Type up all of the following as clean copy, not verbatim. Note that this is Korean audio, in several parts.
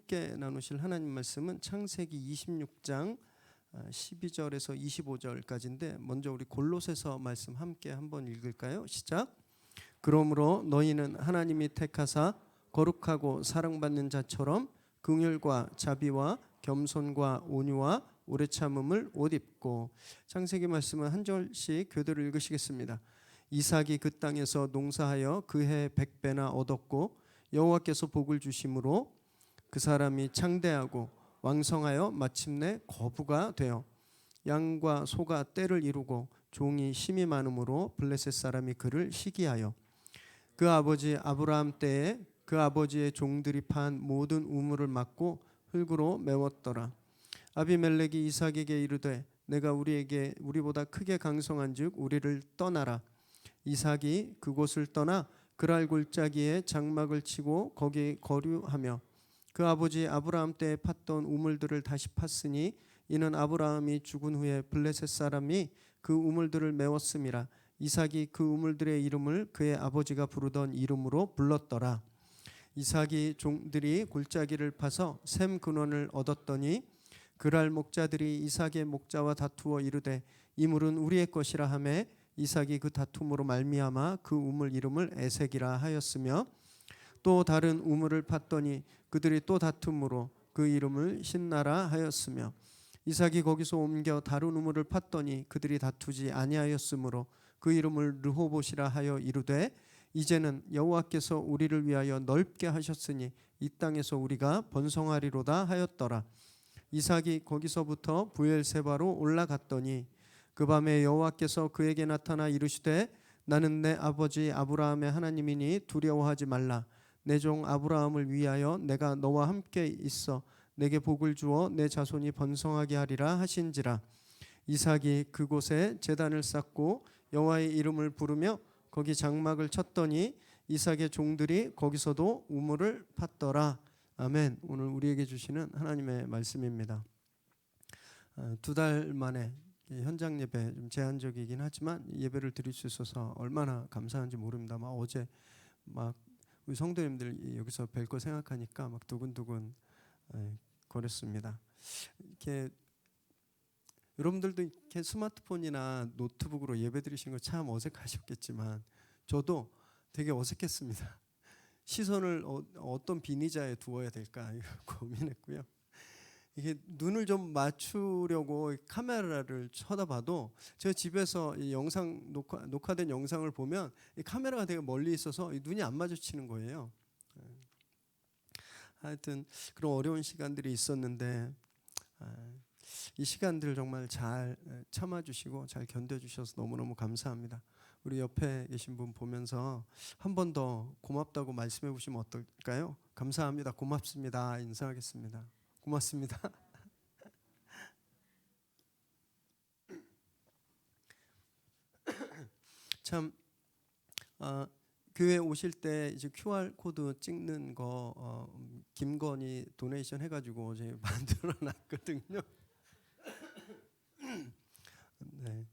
함께 나누실 하나님 말씀은 창세기 26장 12절에서 25절까지인데 먼저 우리 골로새서 말씀 함께 한번 읽을까요? 시작. 그러므로 너희는 하나님이 택하사 거룩하고 사랑받는 자처럼 긍휼과 자비와 겸손과 온유와 오래 참음을 옷 입고. 창세기 말씀은 한 절씩 교대로 읽으시겠습니다. 이삭이 그 땅에서 농사하여 그 해 100배나 얻었고 여호와께서 복을 주심으로 그 사람이 창대하고 왕성하여 마침내 거부가 되어 양과 소가 떼를 이루고 종이 심이 많음으로 블레셋 사람이 그를 시기하여 그 아버지 아브라함 때에 그 아버지의 종들이 판 모든 우물을 막고 흙으로 메웠더라. 아비멜렉이 이삭에게 이르되 내가 우리에게 우리보다 크게 강성한즉 우리를 떠나라. 이삭이 그곳을 떠나 그랄 골짜기에 장막을 치고 거기 거류하며 그 아버지 아브라함 때에 팠던 우물들을 다시 팠으니 이는 아브라함이 죽은 후에 블레셋 사람이 그 우물들을 메웠음이라. 이삭이 그 우물들의 이름을 그의 아버지가 부르던 이름으로 불렀더라. 이삭이 종들이 골짜기를 파서 샘 근원을 얻었더니 그랄 목자들이 이삭의 목자와 다투어 이르되 이 물은 우리의 것이라 하매 이삭이 그 다툼으로 말미암아 그 우물 이름을 에색이라 하였으며 또 다른 우물을 팠더니 그들이 또 다툼으로 그 이름을 신나라 하였으며 이삭이 거기서 옮겨 다른 우물을 팠더니 그들이 다투지 아니하였으므로 그 이름을 르호봇이라 하여 이르되 이제는 여호와께서 우리를 위하여 넓게 하셨으니 이 땅에서 우리가 번성하리로다 하였더라. 이삭이 거기서부터 브엘세바로 올라갔더니 그 밤에 여호와께서 그에게 나타나 이르시되 나는 내 아버지 아브라함의 하나님이니 두려워하지 말라. 내 종 아브라함을 위하여 내가 너와 함께 있어 내게 복을 주어 내 자손이 번성하게 하리라 하신지라. 이삭이 그곳에 제단을 쌓고 여호와의 이름을 부르며 거기 장막을 쳤더니 이삭의 종들이 거기서도 우물을 팠더라. 아멘. 오늘 우리에게 주시는 하나님의 말씀입니다. 2달 만에 현장 예배 좀 제한적이긴 하지만 예배를 드릴 수 있어서 얼마나 감사한지 모릅니다. 어제 막 우리 성도님들 여기서 뵐 거 생각하니까 막 두근두근 거렸습니다. 이렇게 여러분들도 이렇게 스마트폰이나 노트북으로 예배 드리신 거 참 어색하셨겠지만 저도 되게 어색했습니다. 시선을 어떤 빈의자에 두어야 될까 고민했고요. 이게 눈을 좀 맞추려고 카메라를 쳐다봐도 제가 집에서 이 영상 녹화된 영상을 보면 이 카메라가 되게 멀리 있어서 눈이 안 마주치는 거예요. 하여튼 그런 어려운 시간들이 있었는데 이 시간들 정말 잘 참아주시고 잘 견뎌주셔서 너무너무 감사합니다. 우리 옆에 계신 분 보면서 한 번 더 고맙다고 말씀해 보시면 어떨까요? 감사합니다. 고맙습니다. 인사하겠습니다. 고맙습니다. 참 교회 오실 때 이제 QR 코드 찍는 거 김건희 도네이션 해가지고 제가 만들어놨거든요. 네,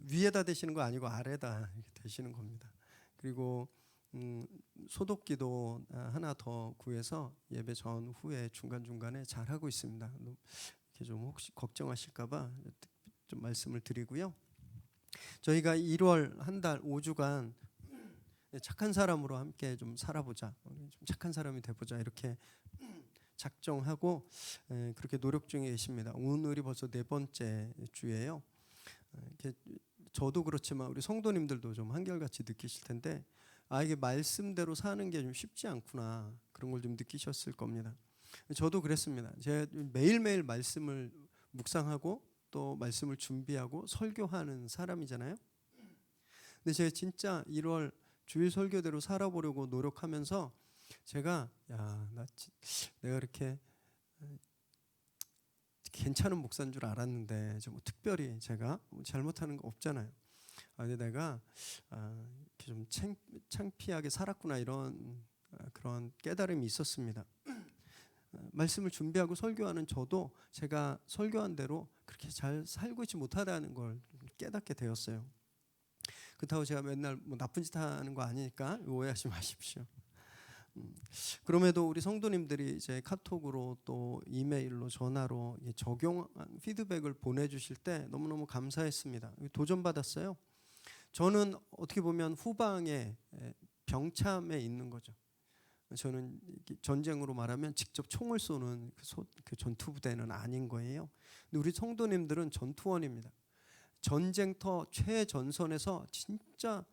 위에다 대시는 거 아니고 아래다 대시는 겁니다. 그리고 소독기도 하나 더 구해서 예배 전후에 중간중간에 잘 하고 있습니다. 이렇게 좀 혹시 걱정하실까봐 좀 말씀을 드리고요. 저희가 1월 한 달 5주간 착한 사람으로 함께 좀 살아보자, 좀 착한 사람이 돼보자 이렇게 작정하고 그렇게 노력 중에 계십니다. 오늘이 벌써 4번째 주예요. 저도 그렇지만 우리 성도님들도 좀 한결같이 느끼실 텐데 이게 말씀대로 사는 게 좀 쉽지 않구나 그런 걸 좀 느끼셨을 겁니다. 저도 그랬습니다. 제가 매일매일 말씀을 묵상하고 또 말씀을 준비하고 설교하는 사람이잖아요. 근데 제가 진짜 1월 주일 설교대로 살아보려고 노력하면서 제가 내가 이렇게 괜찮은 목사인 줄 알았는데 뭐 특별히 제가 잘못하는 거 없잖아요. 근데 내가 이렇게 좀 창피하게 살았구나 이런 그런 깨달음이 있었습니다. 말씀을 준비하고 설교하는 저도 제가 설교한 대로 그렇게 잘 살고 있지 못하다는 걸 깨닫게 되었어요. 그렇다고 제가 맨날 뭐 나쁜 짓 하는 거 아니니까 오해하지 마십시오. 그럼에도 우리 성도님들이 이제 카톡으로 또 이메일로 전화로 적용한 피드백을 보내주실 때 너무너무 감사했습니다. 도전받았어요. 저는 어떻게 보면 후방에 병참에 있는 거죠. 저는 전쟁으로 말하면 직접 총을 쏘는 그 전투부대는 아닌 거예요. 근데 우리 성도님들은 전투원입니다. 전쟁터 최전선에서 진짜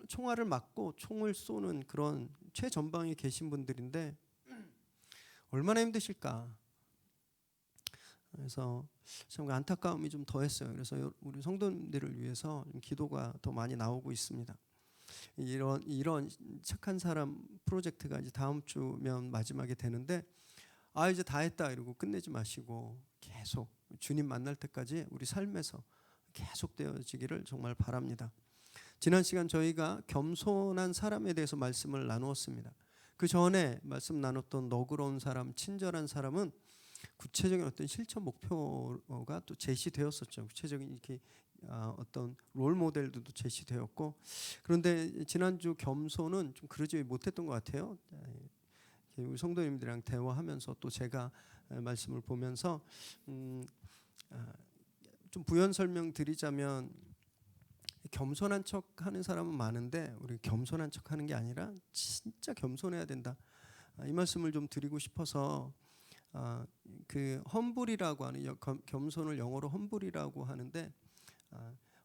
총알을 맞고 총을 쏘는 그런 최전방에 계신 분들인데 얼마나 힘드실까. 그래서 참 안타까움이 좀 더했어요. 그래서 우리 성도님들을 위해서 기도가 더 많이 나오고 있습니다. 이런 착한 사람 프로젝트가 이제 다음 주면 마지막에 되는데 이제 다 했다 이러고 끝내지 마시고 계속 주님 만날 때까지 우리 삶에서 계속 되어지기를 정말 바랍니다. 지난 시간 저희가 겸손한 사람에 대해서 말씀을 나누었습니다. 그 전에 말씀 나눴던 너그러운 사람, 친절한 사람은 구체적인 어떤 실천 목표가 또 제시되었었죠. 구체적인 이렇게 어떤 롤 모델들도 제시되었고, 그런데 지난주 겸손은 좀 그러지 못했던 것 같아요. 우리 성도님들이랑 대화하면서 또 제가 말씀을 보면서 좀 부연 설명 드리자면 겸손한 척하는 사람은 많은데 우리 겸손한 척하는 게 아니라 진짜 겸손해야 된다. 이 말씀을 좀 드리고 싶어서 그 험불이라고 하는 겸손을 영어로 험불이라고 하는데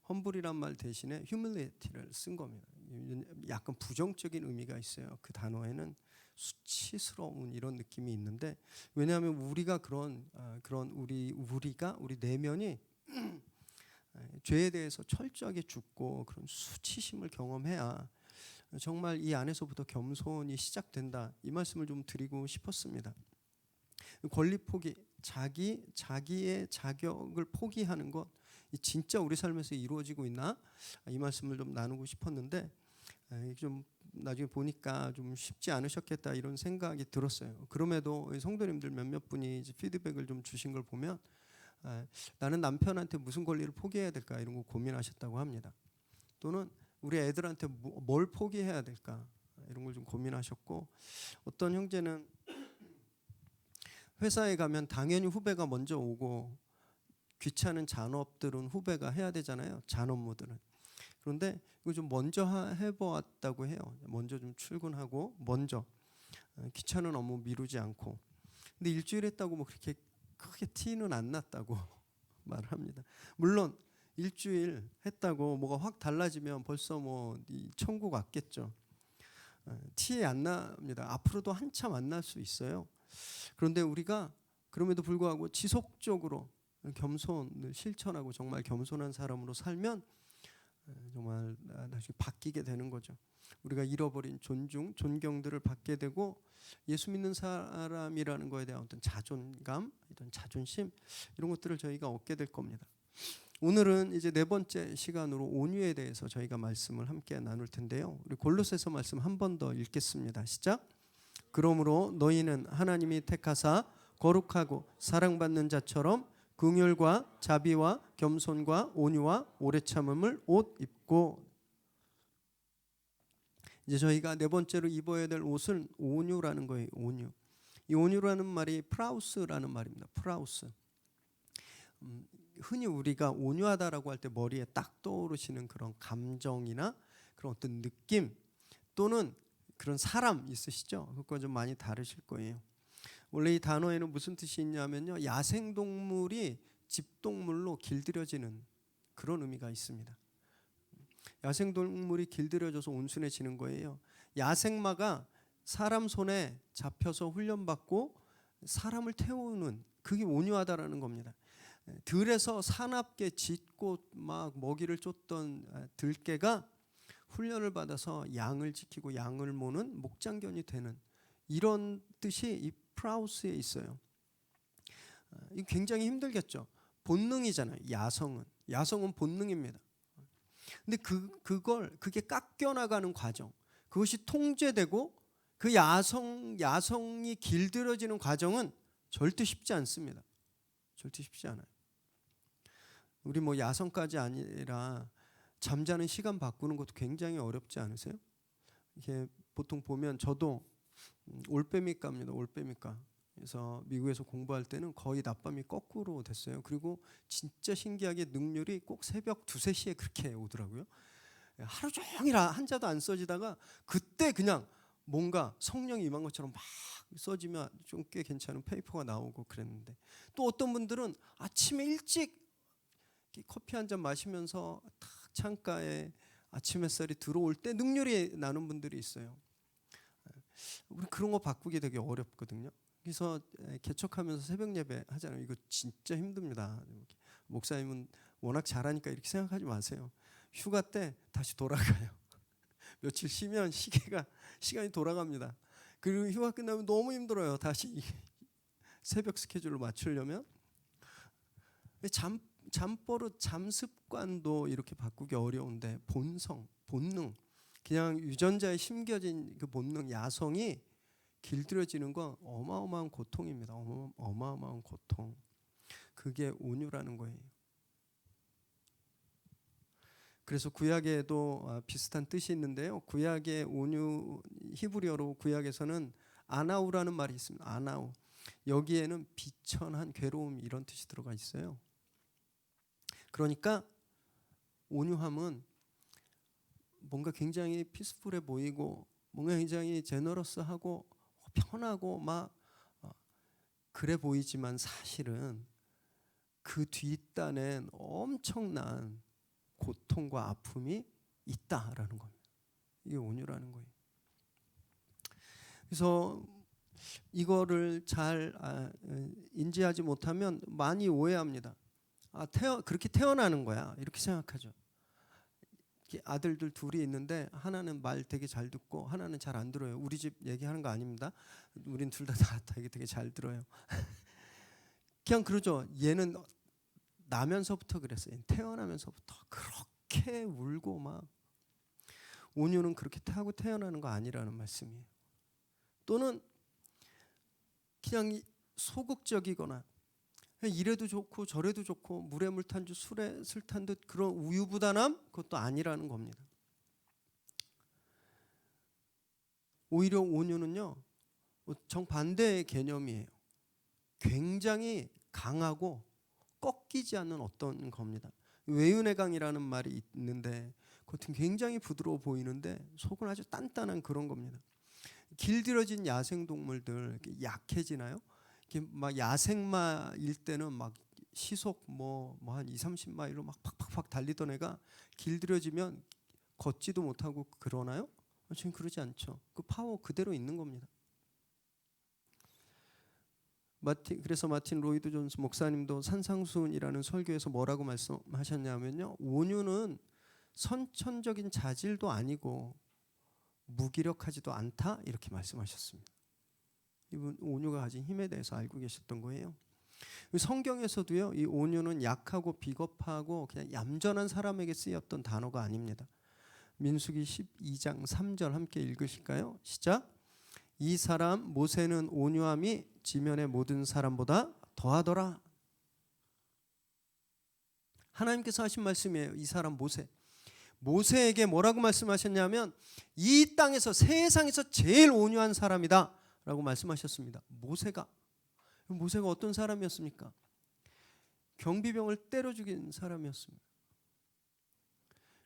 험불이란 말 대신에 humility를 쓴 겁니다. 약간 부정적인 의미가 있어요. 그 단어에는 수치스러운 이런 느낌이 있는데 왜냐하면 우리가 그런 우리 내면이 죄에 대해서 철저하게 죽고 그런 수치심을 경험해야 정말 이 안에서부터 겸손이 시작된다. 이 말씀을 좀 드리고 싶었습니다. 권리 포기, 자기의 자격을 포기하는 것, 진짜 우리 삶에서 이루어지고 있나? 이 말씀을 좀 나누고 싶었는데 좀 나중에 보니까 좀 쉽지 않으셨겠다 이런 생각이 들었어요. 그럼에도 성도님들 몇몇 분이 이제 피드백을 좀 주신 걸 보면 나는 남편한테 무슨 권리를 포기해야 될까 이런 거 고민하셨다고 합니다. 또는 우리 애들한테 뭘 포기해야 될까 이런 걸 좀 고민하셨고, 어떤 형제는 회사에 가면 당연히 후배가 먼저 오고 귀찮은 잔업들은 후배가 해야 되잖아요. 잔업무들은. 그런데 이거 좀 먼저 해보았다고 해요. 먼저 좀 출근하고 먼저 귀찮은 업무 미루지 않고. 근데 일주일 했다고 뭐 그렇게 크게 티는 안 났다고 말을 합니다. 물론 일주일 했다고 뭐가 확 달라지면 벌써 뭐 천국 왔겠죠. 티 안 납니다. 앞으로도 한참 안 날 수 있어요. 그런데 우리가 그럼에도 불구하고 지속적으로 겸손을 실천하고 정말 겸손한 사람으로 살면 정말 나중에 바뀌게 되는 거죠. 우리가 잃어버린 존경들을 받게 되고 예수 믿는 사람이라는 거에 대한 어떤 자존감, 이런 자존심 이런 것들을 저희가 얻게 될 겁니다. 오늘은 이제 네 번째 시간으로 온유에 대해서 저희가 말씀을 함께 나눌 텐데요. 우리 골로새서 말씀 한 번 더 읽겠습니다. 시작. 그러므로 너희는 하나님이 택하사 거룩하고 사랑받는 자처럼 긍휼과 자비와 겸손과 온유와 오래 참음을 옷 입고. 이제 저희가 네 번째로 입어야 될 옷은 온유라는 거예요. 온유. 이 온유라는 말이 프라우스라는 말입니다. 프라우스. 흔히 우리가 온유하다라고 할 때 머리에 딱 떠오르시는 그런 감정이나 그런 어떤 느낌 또는 그런 사람 있으시죠? 그것과 좀 많이 다르실 거예요. 원래 이 단어에는 무슨 뜻이 있냐면요, 야생동물이 집동물로 길들여지는 그런 의미가 있습니다. 야생동물이 길들여져서 온순해지는 거예요. 야생마가 사람 손에 잡혀서 훈련받고 사람을 태우는, 그게 온유하다라는 겁니다. 들에서 사납게 짖고 막 먹이를 쫓던 들개가 훈련을 받아서 양을 지키고 양을 모는 목장견이 되는 이런 뜻이 이 프라우스에 있어요. 이거 굉장히 힘들겠죠. 본능이잖아요. 야성은 본능입니다. 근데 그게 깎여 나가는 과정, 그것이 통제되고 그 야성이 길들여지는 과정은 절대 쉽지 않습니다. 절대 쉽지 않아요. 우리 뭐 야성까지 아니라 잠자는 시간 바꾸는 것도 굉장히 어렵지 않으세요? 이게 보통 보면 저도 올빼미과입니다. 올빼미과. 그래서 미국에서 공부할 때는 거의 낮밤이 거꾸로 됐어요. 그리고 진짜 신기하게 능률이 꼭 새벽 2, 3시에 그렇게 오더라고요. 하루 종일 한자도 안 써지다가 그때 그냥 뭔가 성령이 임한 것처럼 막 써지면 좀 꽤 괜찮은 페이퍼가 나오고 그랬는데, 또 어떤 분들은 아침에 일찍 커피 한 잔 마시면서 탁 창가에 아침 햇살이 들어올 때 능률이 나는 분들이 있어요. 우리 그런 거 바꾸기 되게 어렵거든요. 그래서 개척하면서 새벽 예배 하잖아요. 이거 진짜 힘듭니다. 목사님은 워낙 잘하니까 이렇게 생각하지 마세요. 휴가 때 다시 돌아가요. 며칠 쉬면 시간이 돌아갑니다. 그리고 휴가 끝나면 너무 힘들어요. 다시 새벽 스케줄로 맞추려면. 잠버릇, 잠습관도 이렇게 바꾸기 어려운데 본성, 본능, 그냥 유전자에 심겨진 그 본능, 야성이 길들여지는 건 어마어마한 고통입니다. 어마어마한 고통. 그게 온유라는 거예요. 그래서 구약에도 비슷한 뜻이 있는데요. 구약의 온유, 히브리어로 구약에서는 아나우라는 말이 있습니다. 아나우. 여기에는 비천한 괴로움, 이런 뜻이 들어가 있어요. 그러니까 온유함은 뭔가 굉장히 피스풀해 보이고 뭔가 굉장히 제너러스하고 편하고 막 그래 보이지만 사실은 그 뒷단엔 엄청난 고통과 아픔이 있다라는 겁니다. 이게 온유라는 거예요. 그래서 이거를 잘 인지하지 못하면 많이 오해합니다. 그렇게 태어나는 거야, 이렇게 생각하죠. 아들들 둘이 있는데 하나는 말 되게 잘 듣고 하나는 잘 안 들어요. 우리 집 얘기하는 거 아닙니다. 우린 둘 다 되게 잘 들어요. 그냥 그러죠. 얘는 나면서부터 그랬어요. 태어나면서부터 그렇게 울고 막. 온유는 그렇게 하고 태어나는 거 아니라는 말씀이에요. 또는 그냥 소극적이거나 이래도 좋고 저래도 좋고 물에 물 탄 듯 술에 술 탄 듯 그런 우유부단함, 그것도 아니라는 겁니다. 오히려 온유는요 정반대의 개념이에요. 굉장히 강하고 꺾이지 않는 어떤 겁니다. 외윤의 강이라는 말이 있는데 겉은 굉장히 부드러워 보이는데 속은 아주 단단한 그런 겁니다. 길들여진 야생동물들 약해지나요? 막 야생마일 때는 막 시속 한 2, 30마일로 막 팍팍팍 달리던 애가 길들여지면 걷지도 못하고 그러나요? 지금 그러지 않죠. 그 파워 그대로 있는 겁니다. 그래서 마틴 로이드 존스 목사님도 산상수훈이라는 설교에서 뭐라고 말씀하셨냐면요, 온유는 선천적인 자질도 아니고 무기력하지도 않다, 이렇게 말씀하셨습니다. 이분 온유가 가진 힘에 대해서 알고 계셨던 거예요. 성경에서도요, 이 온유는 약하고 비겁하고 그냥 얌전한 사람에게 쓰였던 단어가 아닙니다. 민수기 12장 3절 함께 읽으실까요? 시작. 이 사람 모세는 온유함이 지면의 모든 사람보다 더하더라. 하나님께서 하신 말씀이에요. 이 사람 모세에게 뭐라고 말씀하셨냐면 이 땅에서, 세상에서 제일 온유한 사람이다 라고 말씀하셨습니다. 모세가 어떤 사람이었습니까? 경비병을 때려 죽인 사람이었습니다.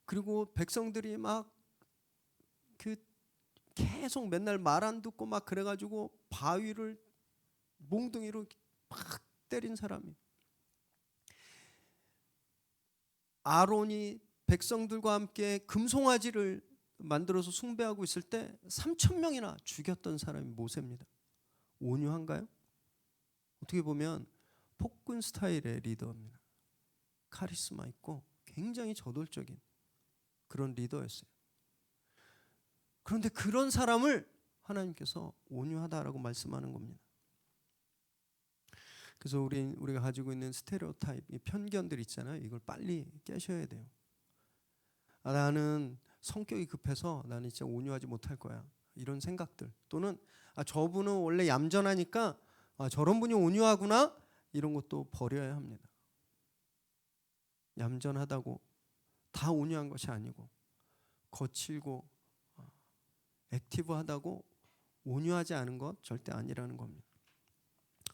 그리고 백성들이 막 계속 맨날 말 안 듣고 막 그래가지고 바위를 몽둥이로 막 때린 사람이. 아론이 백성들과 함께 금송아지를 만들어서 숭배하고 있을 때 3,000명이나 죽였던 사람이 모세입니다. 온유한가요? 어떻게 보면 폭군 스타일의 리더입니다. 카리스마 있고 굉장히 저돌적인 그런 리더였어요. 그런데 그런 사람을 하나님께서 온유하다라고 말씀하는 겁니다. 그래서 우리가 가지고 있는 스테레오타입, 편견들 있잖아요. 이걸 빨리 깨셔야 돼요. 나는 성격이 급해서 나는 진짜 온유하지 못할 거야, 이런 생각들, 또는 저분은 원래 얌전하니까 저런 분이 온유하구나, 이런 것도 버려야 합니다. 얌전하다고 다 온유한 것이 아니고 거칠고 액티브하다고 온유하지 않은 것 절대 아니라는 겁니다.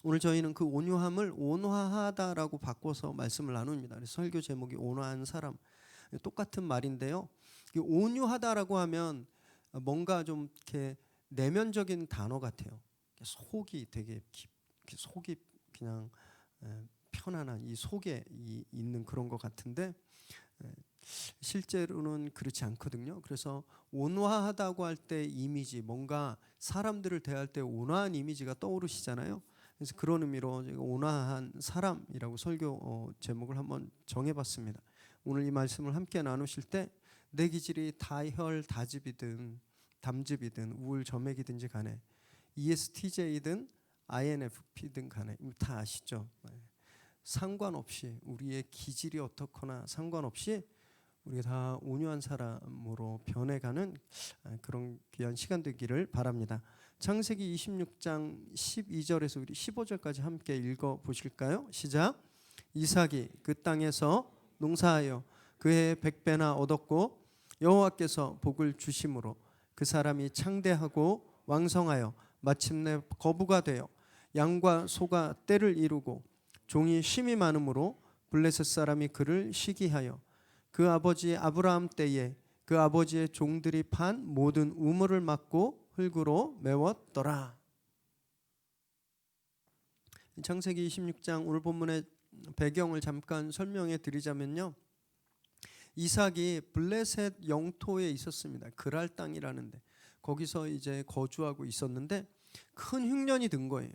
오늘 저희는 그 온유함을 온화하다라고 바꿔서 말씀을 나눕니다. 그래서 설교 제목이 온화한 사람. 똑같은 말인데요. 온유하다라고 하면 뭔가 좀 이렇게 내면적인 단어 같아요. 속이 되게 속이 그냥 편안한 이 속에 있는 그런 것 같은데 실제로는 그렇지 않거든요. 그래서 온화하다고 할 때 이미지, 뭔가 사람들을 대할 때 온화한 이미지가 떠오르시잖아요. 그래서 그런 의미로 제가 온화한 사람이라고 설교 제목을 한번 정해봤습니다. 오늘 이 말씀을 함께 나누실 때 내 기질이 다혈 다집이든 담즙이든 우울 점액이든지 간에 ESTJ든 INFP든 간에 다 아시죠? 상관없이 우리의 기질이 어떻거나 상관없이 우리가 다 온유한 사람으로 변해가는 그런 귀한 시간 되기를 바랍니다. 창세기 26장 12절에서 우리 15절까지 함께 읽어 보실까요? 시작. 이삭이 그 땅에서 농사하여 그해 100배나 얻었고 여호와께서 복을 주심으로 그 사람이 창대하고 왕성하여 마침내 거부가 되어 양과 소가 떼를 이루고 종이 쉼이 많으므로 블레셋 사람이 그를 시기하여 그 아버지 아브라함 때에 그 아버지의 종들이 판 모든 우물을 막고 흙으로 메웠더라. 창세기 26장 오늘 본문의 배경을 잠깐 설명해 드리자면요. 이삭이 블레셋 영토에 있었습니다. 그랄 땅이라는데 거기서 이제 거주하고 있었는데 큰 흉년이 든 거예요.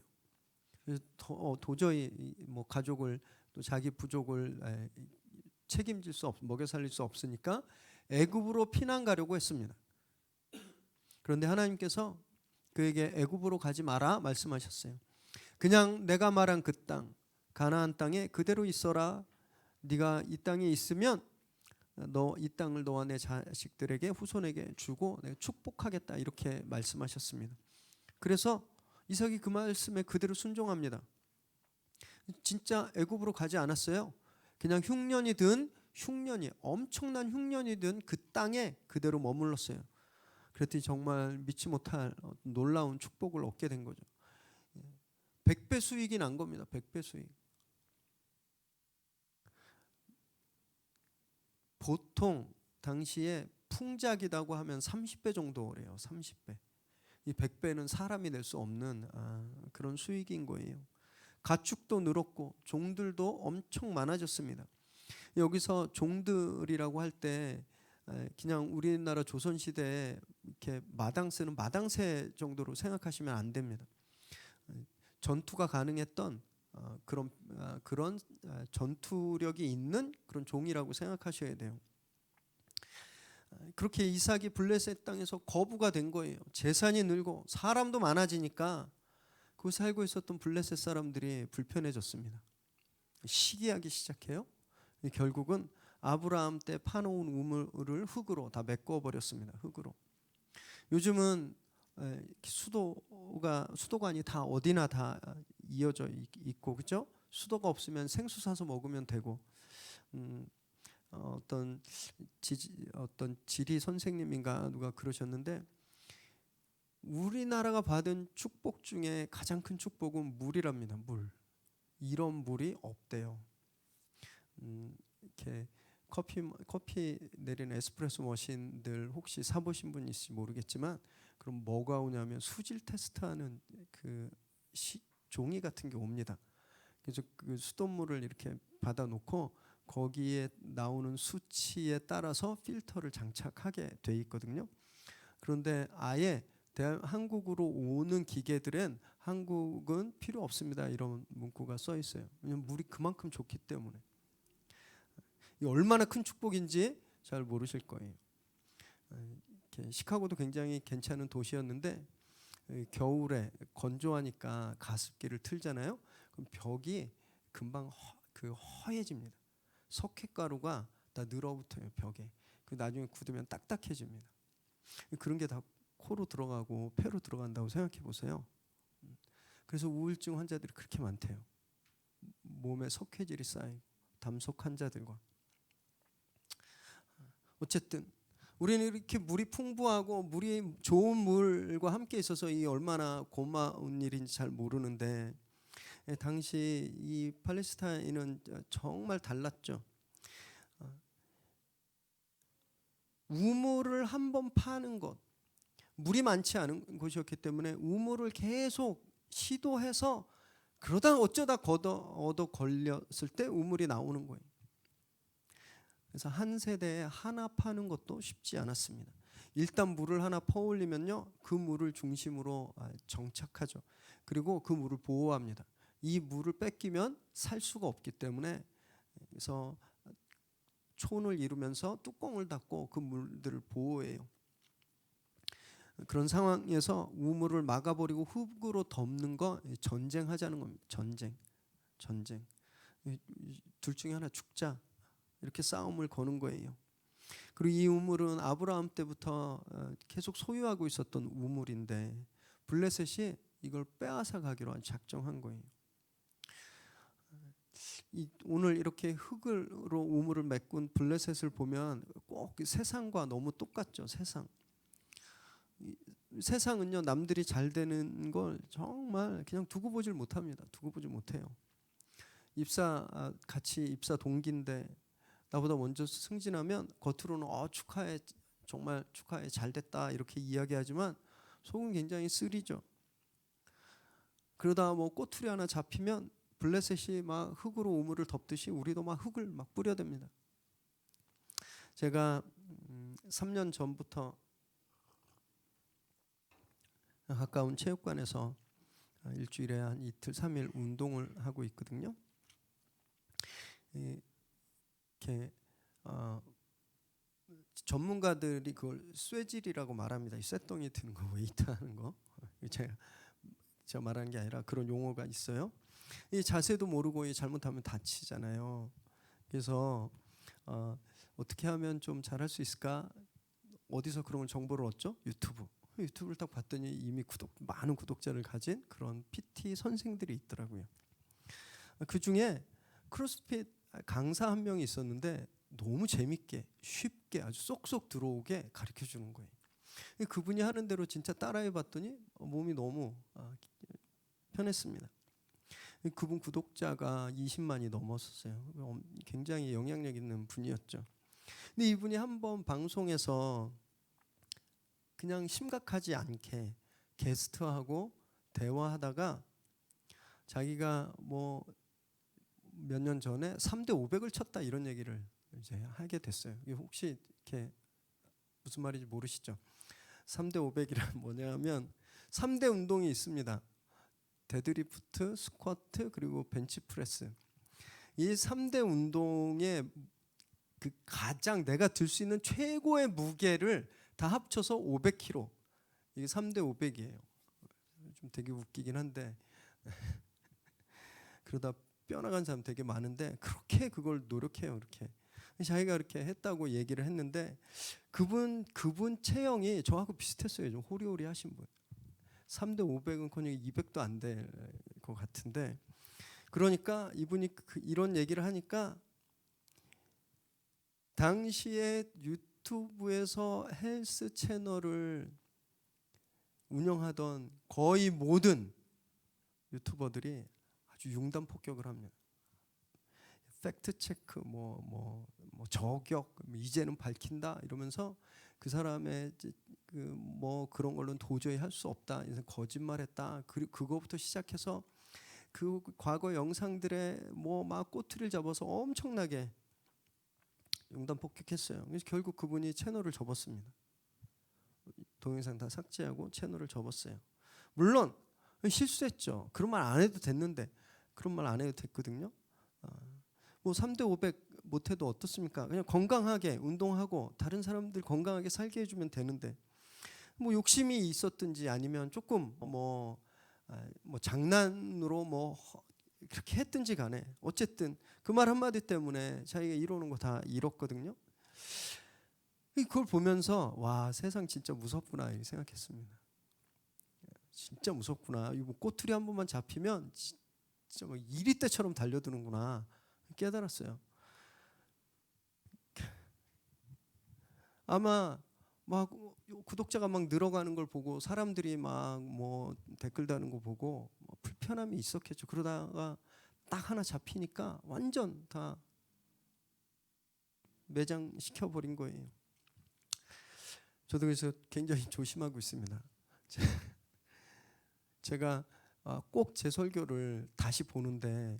그래서 도저히 뭐 가족을 또 자기 부족을 책임질 수 먹여 살릴 수 없으니까 애굽으로 피난 가려고 했습니다. 그런데 하나님께서 그에게 애굽으로 가지 마라 말씀하셨어요. 그냥 내가 말한 그 땅 가나안 땅에 그대로 있어라. 네가 이 땅에 있으면 너 이 땅을 너와 내 자식들에게 후손에게 주고 내가 축복하겠다 이렇게 말씀하셨습니다. 그래서 이삭이 그 말씀에 그대로 순종합니다. 진짜 애굽으로 가지 않았어요. 그냥 흉년이 엄청난 흉년이 든 그 땅에 그대로 머물렀어요. 그랬더니 정말 믿지 못할 놀라운 축복을 얻게 된 거죠. 100배 수익이 난 겁니다. 100배 수익. 보통 당시에 풍작이라고 하면 30배 정도래요. 30배. 이 100배는 사람이 낼 수 없는 그런 수익인 거예요. 가축도 늘었고 종들도 엄청 많아졌습니다. 여기서 종들이라고 할 때 그냥 우리나라 조선시대에 이렇게 마당 쓰는 마당새 정도로 생각하시면 안 됩니다. 전투가 가능했던 그런 전투력이 있는 그런 종이라고 생각하셔야 돼요. 그렇게 이삭이 블레셋 땅에서 거부가 된 거예요. 재산이 늘고 사람도 많아지니까 그 살고 있었던 블레셋 사람들이 불편해졌습니다. 시기하기 시작해요. 결국은 아브라함 때 파놓은 우물을 흙으로 다 메꿔버렸습니다. 흙으로. 요즘은 수도관이 다 어디나 다 이어져 있고 그렇죠? 수도가 없으면 생수 사서 먹으면 되고 어떤 지리 선생님인가 누가 그러셨는데 우리나라가 받은 축복 중에 가장 큰 축복은 물이랍니다. 물. 이런 물이 없대요. 이렇게 커피 내리는 에스프레소 머신들 혹시 사보신 분 있을지 모르겠지만 그럼 뭐가 오냐면 수질 테스트하는 그 종이 같은 게 옵니다. 그래서 그 수돗물을 이렇게 받아놓고 거기에 나오는 수치에 따라서 필터를 장착하게 돼 있거든요. 그런데 아예 한국으로 오는 기계들은 한국은 필요 없습니다. 이런 문구가 써 있어요. 왜냐하면 물이 그만큼 좋기 때문에. 이 얼마나 큰 축복인지 잘 모르실 거예요. 시카고도 굉장히 괜찮은 도시였는데 겨울에 건조하니까 가습기를 틀잖아요. 그럼 벽이 금방 허해집니다. 석회가루가 다 늘어붙어요 벽에. 그 나중에 굳으면 딱딱해집니다. 그런 게 다 코로 들어가고 폐로 들어간다고 생각해 보세요. 그래서 우울증 환자들이 그렇게 많대요. 몸에 석회질이 쌓이고 담속 환자들과. 어쨌든 우리는 이렇게 물이 풍부하고 물이 좋은 물과 함께 있어서 이 얼마나 고마운 일인지 잘 모르는데, 당시 이 팔레스타인은 정말 달랐죠. 우물을 한 번 파는 것, 물이 많지 않은 곳이었기 때문에 우물을 계속 시도해서 그러다 어쩌다 얻어 걸렸을 때 우물이 나오는 거예요. 그래서 한 세대에 하나 파는 것도 쉽지 않았습니다. 일단 물을 하나 퍼올리면요, 그 물을 중심으로 정착하죠. 그리고 그 물을 보호합니다. 이 물을 뺏기면 살 수가 없기 때문에, 그래서 촌을 이루면서 뚜껑을 닫고 그 물들을 보호해요. 그런 상황에서 우물을 막아버리고 흙으로 덮는 거 전쟁하자는 겁니다. 전쟁. 둘 중에 하나 죽자, 이렇게 싸움을 거는 거예요. 그리고 이 우물은 아브라함 때부터 계속 소유하고 있었던 우물인데 블레셋이 이걸 빼앗아 가기로 작정한 거예요. 오늘 이렇게 흙으로 우물을 메꾼 블레셋을 보면 꼭 세상과 너무 똑같죠. 세상은요, 남들이 잘 되는 걸 정말 그냥 두고 보질 못합니다. 두고 보질 못해요. 같이 입사 동기인데 나보다 먼저 승진하면 겉으로는 축하해, 정말 축하해, 잘 됐다, 이렇게 이야기하지만 속은 굉장히 쓰리죠. 그러다 뭐 꼬투리 하나 잡히면 블레셋이 막 흙으로 우물을 덮듯이 우리도 막 흙을 막 뿌려댑니다. 제가 3년 전부터 가까운 체육관에서 일주일에 한 이틀 3일 운동을 하고 있거든요. 이렇게 전문가들이 그걸 쇠질이라고 말합니다. 쇠덩이 드는 거, 웨이트 하는 거. 제가 말하는 게 아니라 그런 용어가 있어요. 이 자세도 모르고 잘못하면 다치잖아요. 그래서 어떻게 하면 좀 잘할 수 있을까? 어디서 그런 정보를 얻죠? 유튜브를 딱 봤더니 이미 많은 구독자를 가진 그런 PT 선생들이 있더라고요. 그 중에 크로스핏 강사 한 명이 있었는데 너무 재밌게 쉽게 아주 쏙쏙 들어오게 가르쳐 주는 거예요. 그분이 하는 대로 진짜 따라해 봤더니 몸이 너무 편했습니다. 그분 구독자가 20만이 넘었었어요. 굉장히 영향력 있는 분이었죠. 근데 이분이 한번 방송에서 그냥 심각하지 않게 게스트하고 대화하다가 자기가 뭐 몇 년 전에 3대 500을 쳤다, 이런 얘기를 이제 하게 됐어요. 혹시 이렇게 무슨 말인지 모르시죠? 3대 500이란 뭐냐면 3대 운동이 있습니다. 데드리프트, 스쿼트, 그리고 벤치프레스. 이 3대 운동의 그 가장 내가 들 수 있는 최고의 무게를 다 합쳐서 500kg. 이게 3대 500이에요. 좀 되게 웃기긴 한데 그러다 뼈나간 사람 되게 많은데 그렇게 그걸 노력해요. 이렇게 자기가 이렇게 했다고 얘기를 했는데 그분 체형이 저하고 비슷했어요. 좀 호리호리하신 분. 3대 500은커녕 200도 안 될 것 같은데, 그러니까 이분이 이런 얘기를 하니까 당시에 유튜브에서 헬스 채널을 운영하던 거의 모든 유튜버들이 아주 융단 폭격을 합니다. 팩트 체크, 뭐 저격, 이제는 밝힌다 이러면서 그 사람의 뭐 그런 걸로는 도저히 할 수 없다, 거짓말했다. 그거부터 시작해서 그 과거 영상들에 뭐 막 꼬투리를 잡아서 엄청나게 융단 폭격했어요. 그래서 결국 그분이 채널을 접었습니다. 동영상 다 삭제하고 채널을 접었어요. 물론 실수했죠. 그런 말 안 해도 됐는데, 그런 말 안 해도 됐거든요. 뭐 3대 500 못해도 어떻습니까? 그냥 건강하게 운동하고 다른 사람들 건강하게 살게 해주면 되는데, 뭐 욕심이 있었든지 아니면 조금 뭐 장난으로 뭐 그렇게 했든지 간에 어쨌든 그 말 한마디 때문에 자기가 이러는 거 다 잃었거든요. 그걸 보면서 와, 세상 진짜 무섭구나 이렇게 생각했습니다. 진짜 무섭구나. 이거 꼬투리 한 번만 잡히면 진짜 뭐 이리떼처럼 달려드는구나 깨달았어요. 아마 막 구독자가 막 늘어가는 걸 보고 사람들이 막 뭐 댓글 다는 거 보고 뭐 불편함이 있었겠죠. 그러다가 딱 하나 잡히니까 완전 다 매장시켜 버린 거예요. 저도 그래서 굉장히 조심하고 있습니다. 제가 꼭 제 설교를 다시 보는데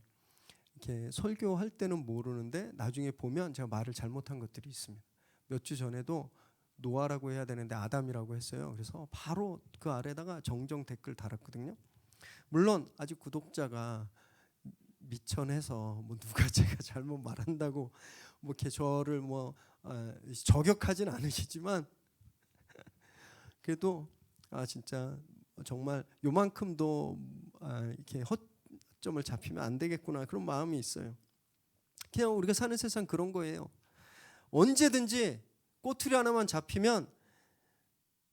이렇게 설교할 때는 모르는데 나중에 보면 제가 말을 잘못한 것들이 있습니다. 몇 주 전에도 노아라고 해야 되는데 아담이라고 했어요. 그래서 바로 그 아래다가 정정 댓글 달았거든요. 물론 아직 구독자가 미천해서 뭐 누가 제가 잘못 말한다고 뭐 이렇게 저를 뭐 저격하진 않으시지만 그래도 진짜 정말 요만큼도 이렇게 헛점을 잡히면 안 되겠구나 그런 마음이 있어요. 그냥 우리가 사는 세상 그런 거예요. 언제든지 꼬투리 하나만 잡히면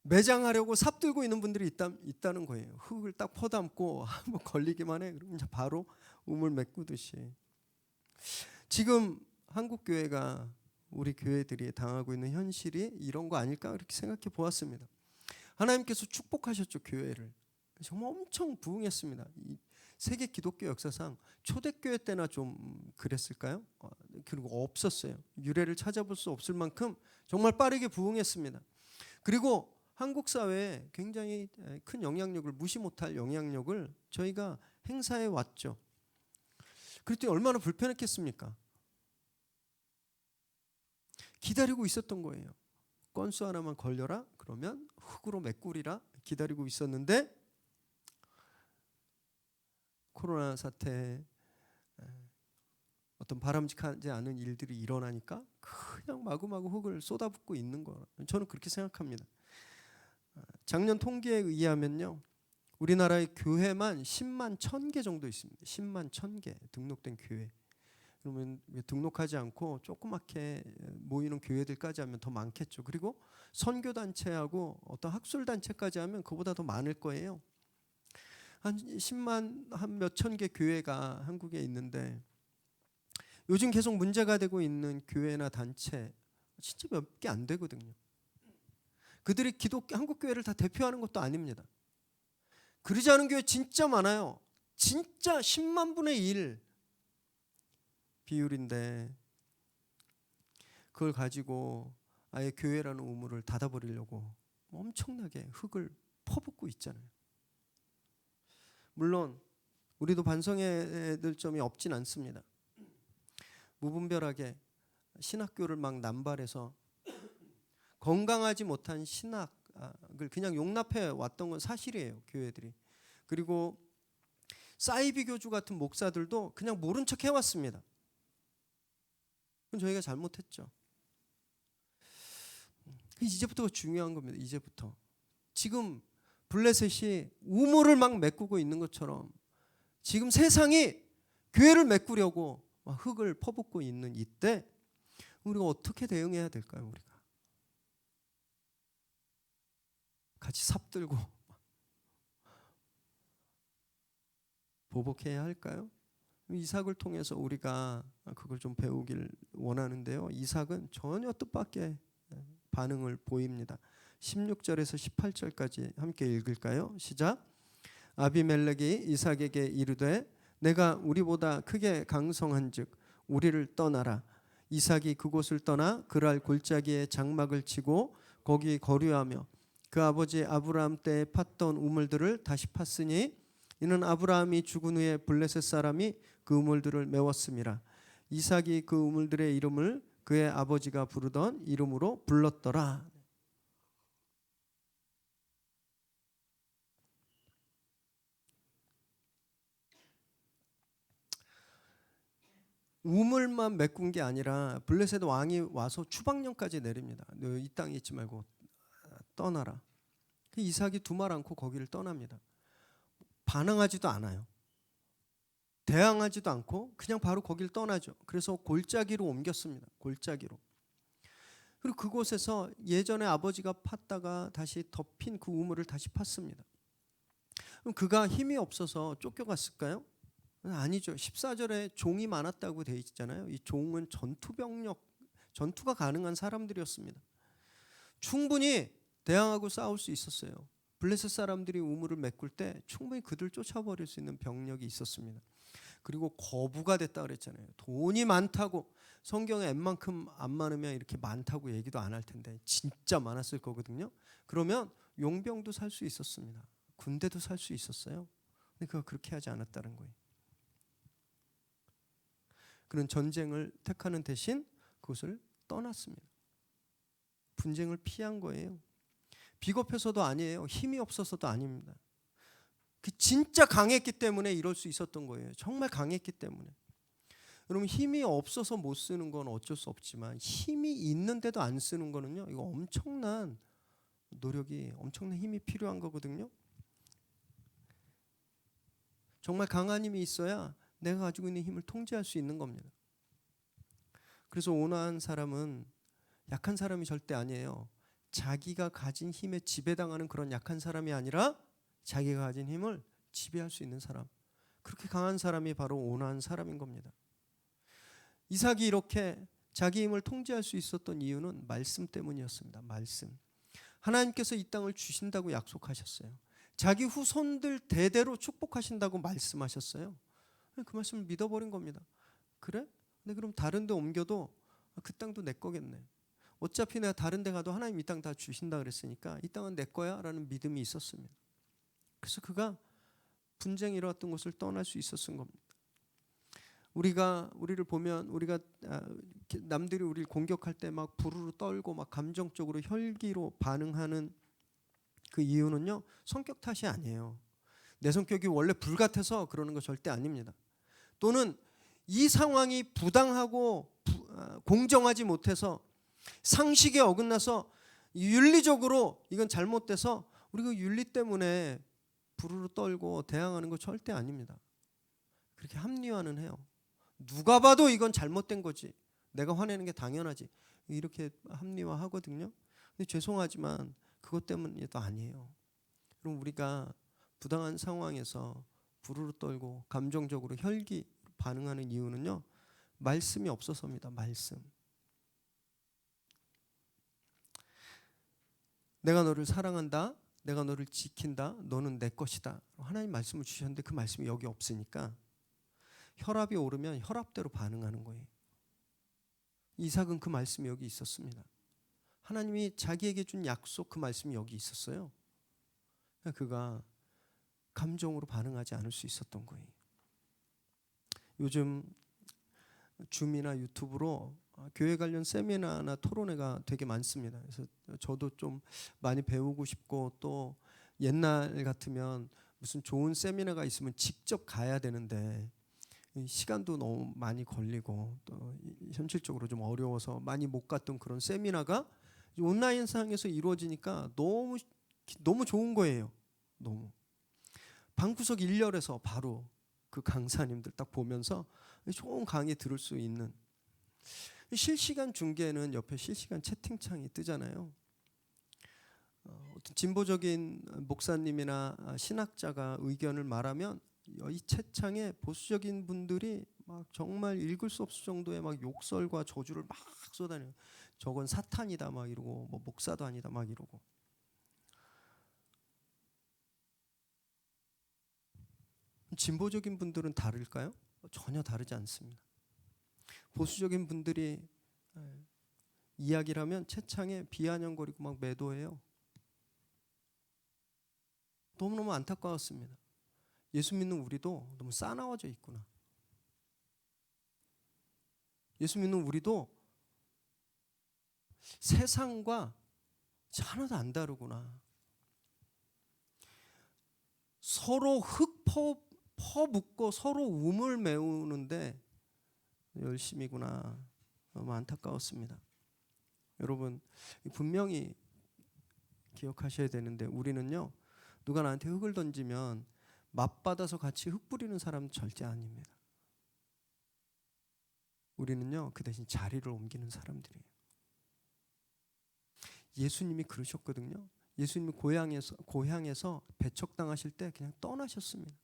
매장하려고 삽들고 있는 분들이 있다는 거예요. 흙을 딱 퍼담고 한번 걸리기만 해. 그러면 바로 우물 메꾸듯이. 지금 한국 교회가 우리 교회들이 당하고 있는 현실이 이런 거 아닐까 그렇게 생각해 보았습니다. 하나님께서 축복하셨죠, 교회를. 정말 엄청 부흥했습니다. 세계 기독교 역사상 초대교회 때나 좀 그랬을까요? 그리고 없었어요. 유래를 찾아볼 수 없을 만큼 정말 빠르게 부흥했습니다. 그리고 한국 사회에 굉장히 큰 영향력을 무시 못할 영향력을 저희가 행사해 왔죠. 그랬더니 얼마나 불편했겠습니까? 기다리고 있었던 거예요. 건수 하나만 걸려라 그러면 흙으로 메꾸리라 기다리고 있었는데 코로나 사태 어떤 바람직하지 않은 일들이 일어나니까 그냥 마구마구 흙을 쏟아붓고 있는 거. 저는 그렇게 생각합니다. 작년 통계에 의하면요. 우리나라의 교회만 10만 1,000개 정도 있습니다. 10만 1,000개 등록된 교회. 그러면 등록하지 않고 조그맣게 모이는 교회들까지 하면 더 많겠죠. 그리고 선교단체하고 어떤 학술단체까지 하면 그보다 더 많을 거예요. 한 10만 한 몇천 개 교회가 한국에 있는데 요즘 계속 문제가 되고 있는 교회나 단체 진짜 몇 개 안 되거든요. 그들이 한국 교회를 다 대표하는 것도 아닙니다. 그러지 않은 교회 진짜 많아요. 진짜 10만 분의 1 비율인데 그걸 가지고 아예 교회라는 우물을 닫아버리려고 엄청나게 흙을 퍼붓고 있잖아요. 물론 우리도 반성해야 될 점이 없진 않습니다. 무분별하게 신학교를 막 남발해서 건강하지 못한 신학을 그냥 용납해 왔던 건 사실이에요. 교회들이. 그리고 사이비 교주 같은 목사들도 그냥 모른 척 해왔습니다. 그건 저희가 잘못했죠. 이제부터가 중요한 겁니다. 이제부터. 지금 블레셋이 우물을 막 메꾸고 있는 것처럼 지금 세상이 교회를 메꾸려고 흙을 퍼붓고 있는 이때 우리가 어떻게 대응해야 될까요? 우리가 같이 삽들고 보복해야 할까요? 이삭을 통해서 우리가 그걸 좀 배우길 원하는데요. 이삭은 전혀 뜻밖의 반응을 보입니다. 16절에서 18절까지 함께 읽을까요? 시작. 아비멜렉이 이삭에게 이르되 내가 우리보다 크게 강성한즉 우리를 떠나라. 이삭이 그곳을 떠나 그랄 골짜기에 장막을 치고 거기 거류하며 그 아버지 아브라함 때에 팠던 우물들을 다시 팠으니 이는 아브라함이 죽은 후에 블레셋 사람이 그 우물들을 메웠음이라. 이삭이 그 우물들의 이름을 그의 아버지가 부르던 이름으로 불렀더라. 우물만 메꾼 게 아니라 블레셋 왕이 와서 추방령까지 내립니다. 너 이 땅에 있지 말고 떠나라. 이삭이 두말 않고 거기를 떠납니다. 반항하지도 않아요. 대항하지도 않고 그냥 바로 거기를 떠나죠. 그래서 골짜기로 옮겼습니다. 골짜기로. 그리고 그곳에서 예전에 아버지가 팠다가 다시 덮인 그 우물을 다시 팠습니다. 그럼 그가 힘이 없어서 쫓겨갔을까요? 아니죠. 14절에 종이 많았다고 되어 있잖아요. 이 종은 전투병력, 전투가 가능한 사람들이었습니다. 충분히 대항하고 싸울 수 있었어요. 블레셋 사람들이 우물을 메꿀 때 충분히 그들 쫓아버릴 수 있는 병력이 있었습니다. 그리고 거부가 됐다 그랬잖아요. 돈이 많다고, 성경에 웬만큼 안 많으면 이렇게 많다고 얘기도 안 할 텐데 진짜 많았을 거거든요. 그러면 용병도 살 수 있었습니다. 군대도 살 수 있었어요. 근데 그거 그렇게 하지 않았다는 거예요. 그런 전쟁을 택하는 대신 그것을 떠났습니다. 분쟁을 피한 거예요. 비겁해서도 아니에요. 힘이 없어서도 아닙니다. 그 진짜 강했기 때문에 이럴 수 있었던 거예요. 정말 강했기 때문에. 여러분, 힘이 없어서 못 쓰는 건 어쩔 수 없지만 힘이 있는데도 안 쓰는 거는요, 이거 엄청난 노력이, 엄청난 힘이 필요한 거거든요. 정말 강한 힘이 있어야 내가 가지고 있는 힘을 통제할 수 있는 겁니다. 그래서 온화한 사람은 약한 사람이 절대 아니에요. 자기가 가진 힘에 지배당하는 그런 약한 사람이 아니라 자기가 가진 힘을 지배할 수 있는 사람, 그렇게 강한 사람이 바로 온화한 사람인 겁니다. 이삭이 이렇게 자기 힘을 통제할 수 있었던 이유는 말씀 때문이었습니다. 말씀. 하나님께서 이 땅을 주신다고 약속하셨어요. 자기 후손들 대대로 축복하신다고 말씀하셨어요. 그 말씀을 믿어버린 겁니다. 그래? 근데 그럼 다른 데 옮겨도 그 땅도 내 거겠네. 어차피 내가 다른 데 가도 하나님 이 땅 다 주신다 그랬으니까 이 땅은 내 거야 라는 믿음이 있었습니다. 그래서 그가 분쟁이 일어났던 곳을 떠날 수 있었던 겁니다. 우리를 보면 우리가 남들이 우리를 공격할 때 막 부르르 떨고 막 감정적으로 혈기로 반응하는 그 이유는요, 성격 탓이 아니에요. 내 성격이 원래 불같아서 그러는 거 절대 아닙니다. 또는 이 상황이 부당하고 공정하지 못해서 상식에 어긋나서 윤리적으로 이건 잘못돼서 우리가 윤리 때문에 부르르 떨고 대항하는 거 절대 아닙니다. 그렇게 합리화는 해요. 누가 봐도 이건 잘못된 거지, 내가 화내는 게 당연하지, 이렇게 합리화하거든요. 근데 죄송하지만 그것 때문에도 아니에요. 그럼 우리가 부당한 상황에서 부르르 떨고 감정적으로 혈기 반응하는 이유는요, 말씀이 없어서입니다. 말씀. 내가 너를 사랑한다, 내가 너를 지킨다, 너는 내 것이다, 하나님 말씀을 주셨는데 그 말씀이 여기 없으니까 혈압이 오르면 혈압대로 반응하는 거예요. 이삭은 그 말씀이 여기 있었습니다. 하나님이 자기에게 준 약속, 그 말씀이 여기 있었어요. 그가 감정으로 반응하지 않을 수 있었던 거예요. 요즘 줌이나 유튜브로 교회 관련 세미나나 토론회가 되게 많습니다. 그래서 저도 좀 많이 배우고 싶고, 또 옛날 같으면 무슨 좋은 세미나가 있으면 직접 가야 되는데 시간도 너무 많이 걸리고 또 현실적으로 좀 어려워서 많이 못 갔던 그런 세미나가 온라인상에서 이루어지니까 너무 좋은 거예요. 너무 방구석 1열에서 바로 그 강사님들 딱 보면서 좋은 강의 들을 수 있는, 실시간 중계는 옆에 실시간 채팅창이 뜨잖아요. 어떤 진보적인 목사님이나 신학자가 의견을 말하면 이 채창에 보수적인 분들이 막 정말 읽을 수 없을 정도의 막 욕설과 저주를 막 쏟아내요. 저건 사탄이다 막 이러고, 뭐 목사도 아니다 막 이러고. 진보적인 분들은 다를까요? 전혀 다르지 않습니다. 보수적인 분들이 이야기를 하면 채창에 비아냥거리고 막 매도해요. 너무너무 안타까웠습니다. 예수 믿는 우리도 너무 싸나워져 있구나. 예수 믿는 우리도 세상과 하나도 안 다르구나. 서로 흙 퍼붓고 서로 우물 메우는데 열심이구나. 너무 안타까웠습니다. 여러분, 분명히 기억하셔야 되는데, 우리는요, 누가 나한테 흙을 던지면 맞받아서 같이 흙 뿌리는 사람 절대 아닙니다. 우리는요, 그 대신 자리를 옮기는 사람들이에요. 예수님이 그러셨거든요. 예수님이 고향에서 배척당하실 때 그냥 떠나셨습니다.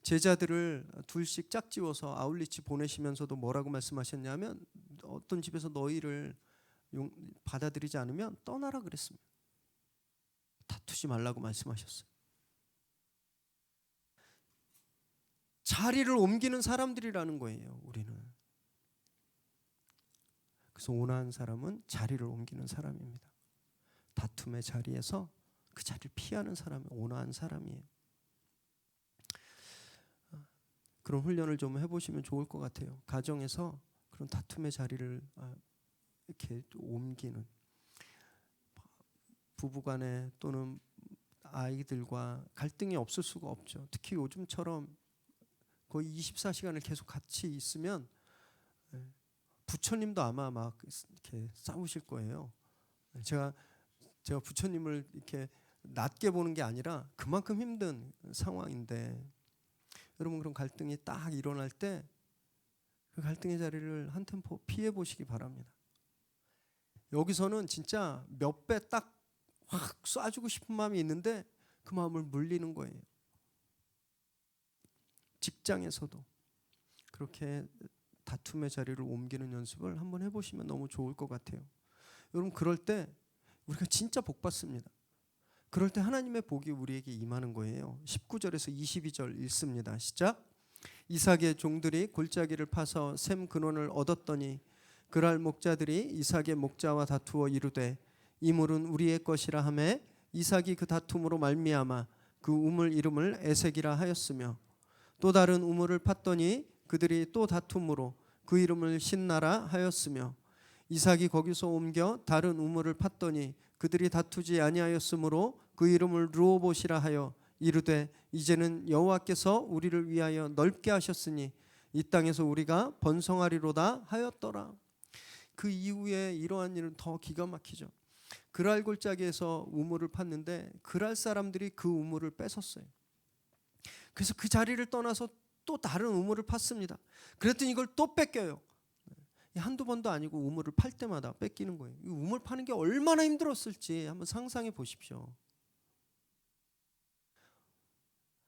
제자들을 둘씩 짝지워서 아울리치 보내시면서도 뭐라고 말씀하셨냐면, 어떤 집에서 너희를 받아들이지 않으면 떠나라 그랬습니다. 다투지 말라고 말씀하셨어요. 자리를 옮기는 사람들이라는 거예요, 우리는. 그래서 온화한 사람은 자리를 옮기는 사람입니다. 다툼의 자리에서 그 자리를 피하는 사람이 온화한 사람이에요. 그런 훈련을 좀 해보시면 좋을 것 같아요. 가정에서 그런 다툼의 자리를 이렇게 옮기는, 부부간에 또는 아이들과 갈등이 없을 수가 없죠. 특히 요즘처럼 거의 24시간을 계속 같이 있으면 부처님도 아마 막 이렇게 싸우실 거예요. 제가 부처님을 이렇게 낮게 보는 게 아니라 그만큼 힘든 상황인데, 여러분 그런 갈등이 딱 일어날 때 그 갈등의 자리를 한 템포 피해 보시기 바랍니다. 여기서는 진짜 몇 배 딱 확 쏴주고 싶은 마음이 있는데 그 마음을 물리는 거예요. 직장에서도 그렇게 다툼의 자리를 옮기는 연습을 한번 해보시면 너무 좋을 것 같아요. 여러분 그럴 때 우리가 진짜 복 받습니다. 그럴 때 하나님의 복이 우리에게 임하는 거예요. 19절에서 22절 읽습니다. 시작. 이삭의 종들이 골짜기를 파서 샘 근원을 얻었더니 그랄 목자들이 이삭의 목자와 다투어 이르되 이 물은 우리의 것이라 하매 이삭이 그 다툼으로 말미암아 그 우물 이름을 에색이라 하였으며 또 다른 우물을 팠더니 그들이 또 다툼으로 그 이름을 신나라 하였으며 이삭이 거기서 옮겨 다른 우물을 팠더니 그들이 다투지 아니하였으므로 그 이름을 르호봇이라 하여 이르되 이제는 여호와께서 우리를 위하여 넓게 하셨으니 이 땅에서 우리가 번성하리로다 하였더라. 그 이후에 이러한 일은 더 기가 막히죠. 그랄 골짜기에서 우물을 팠는데 그랄 사람들이 그 우물을 뺏었어요. 그래서 그 자리를 떠나서 또 다른 우물을 팠습니다. 그랬더니 이걸 또 뺏겨요. 한두 번도 아니고 우물을 팔 때마다 뺏기는 거예요. 이 우물 파는 게 얼마나 힘들었을지 한번 상상해 보십시오.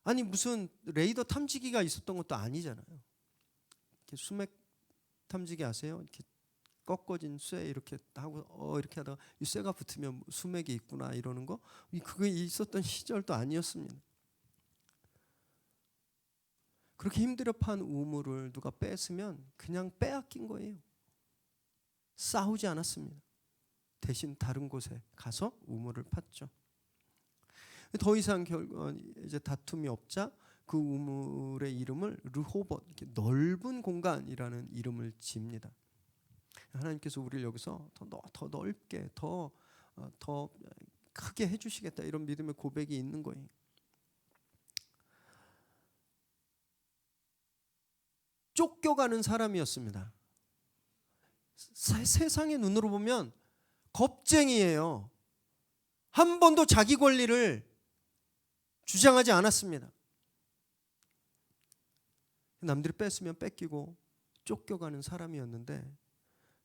아니 무슨 레이더 탐지기가 있었던 것도 아니잖아요. 이렇게 수맥 탐지기 아세요? 이렇게 꺾어진 쇠 이렇게 하고 이렇게 하다가 이 쇠가 붙으면 수맥이 있구나 이러는 거, 그게 있었던 시절도 아니었습니다. 그렇게 힘들어 판 우물을 누가 뺐으면 그냥 빼앗긴 거예요. 싸우지 않았습니다. 대신 다른 곳에 가서 우물을 팠죠. 더 이상 이제 다툼이 없자 그 우물의 이름을 르호봇, 이렇게 넓은 공간이라는 이름을 집니다. 하나님께서 우리를 여기서 더 넓게 더 크게 해주시겠다, 이런 믿음의 고백이 있는 거예요. 쫓겨가는 사람이었습니다. 세상의 눈으로 보면 겁쟁이에요. 한 번도 자기 권리를 주장하지 않았습니다. 남들이 뺐으면 뺏기고 쫓겨가는 사람이었는데,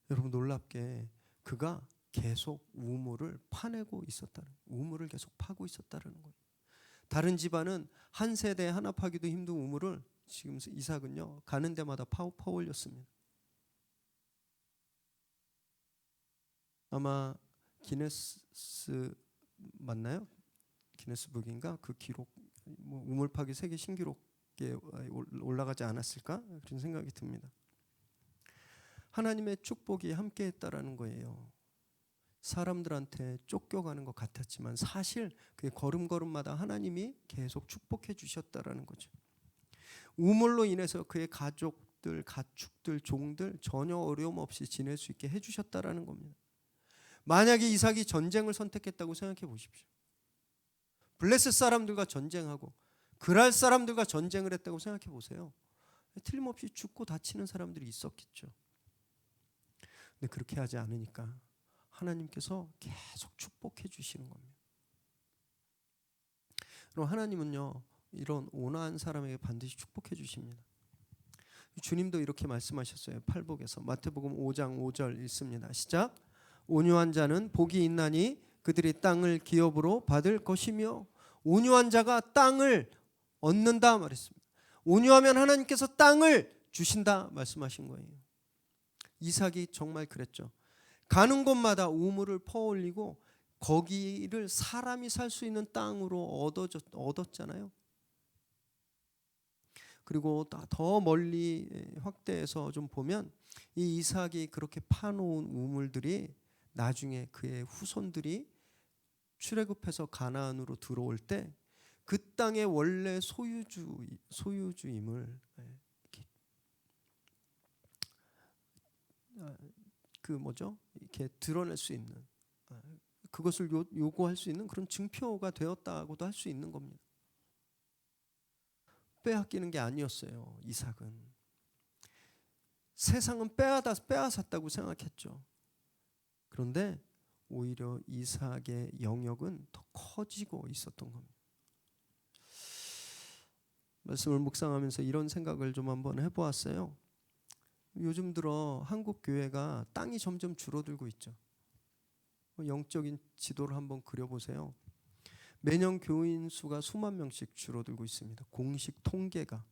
여러분 놀랍게 그가 계속 우물을 파내고 있었다는, 우물을 계속 파고 있었다는 거예요. 다른 집안은 한 세대에 하나 파기도 힘든 우물을 지금 이삭은요 가는 데마다 파 올렸습니다. 아마 기네스 맞나요? 기네스북인가 그 기록, 우물 파기 세계 신기록에 올라가지 않았을까 그런 생각이 듭니다. 하나님의 축복이 함께했다라는 거예요. 사람들한테 쫓겨가는 것 같았지만 사실 그 걸음걸음마다 하나님이 계속 축복해 주셨다라는 거죠. 우물로 인해서 그의 가족들, 가축들, 종들 전혀 어려움 없이 지낼 수 있게 해주셨다라는 겁니다. 만약에 이삭이 전쟁을 선택했다고 생각해 보십시오. 블레셋 사람들과 전쟁하고 그랄 사람들과 전쟁을 했다고 생각해 보세요. 틀림없이 죽고 다치는 사람들이 있었겠죠. 근데 그렇게 하지 않으니까 하나님께서 계속 축복해 주시는 겁니다. 그럼 하나님은요 이런 온화한 사람에게 반드시 축복해 주십니다. 주님도 이렇게 말씀하셨어요. 팔복에서 마태복음 5장 5절 읽습니다. 시작. 온유한 자는 복이 있나니 그들이 땅을 기업으로 받을 것이며, 온유한 자가 땅을 얻는다 말했습니다. 온유하면 하나님께서 땅을 주신다 말씀하신 거예요. 이삭이 정말 그랬죠. 가는 곳마다 우물을 퍼올리고 거기를 사람이 살 수 있는 땅으로 얻었잖아요. 그리고 더 멀리 확대해서 좀 보면 이 이삭이 그렇게 파놓은 우물들이 나중에 그의 후손들이 출애굽해서 가나안으로 들어올 때 그 땅의 원래 소유주임을 이렇게 드러낼 수 있는, 그것을 요구할 수 있는 그런 증표가 되었다고도 할 수 있는 겁니다. 빼앗기는 게 아니었어요. 이삭은 세상은 빼앗았다고 생각했죠. 그런데 오히려 이삭의 영역은 더 커지고 있었던 겁니다. 말씀을 묵상하면서 이런 생각을 좀 한번 해보았어요. 요즘 들어 한국 교회가 땅이 점점 줄어들고 있죠. 영적인 지도를 한번 그려보세요. 매년 교인 수가 수만 명씩 줄어들고 있습니다. 공식 통계가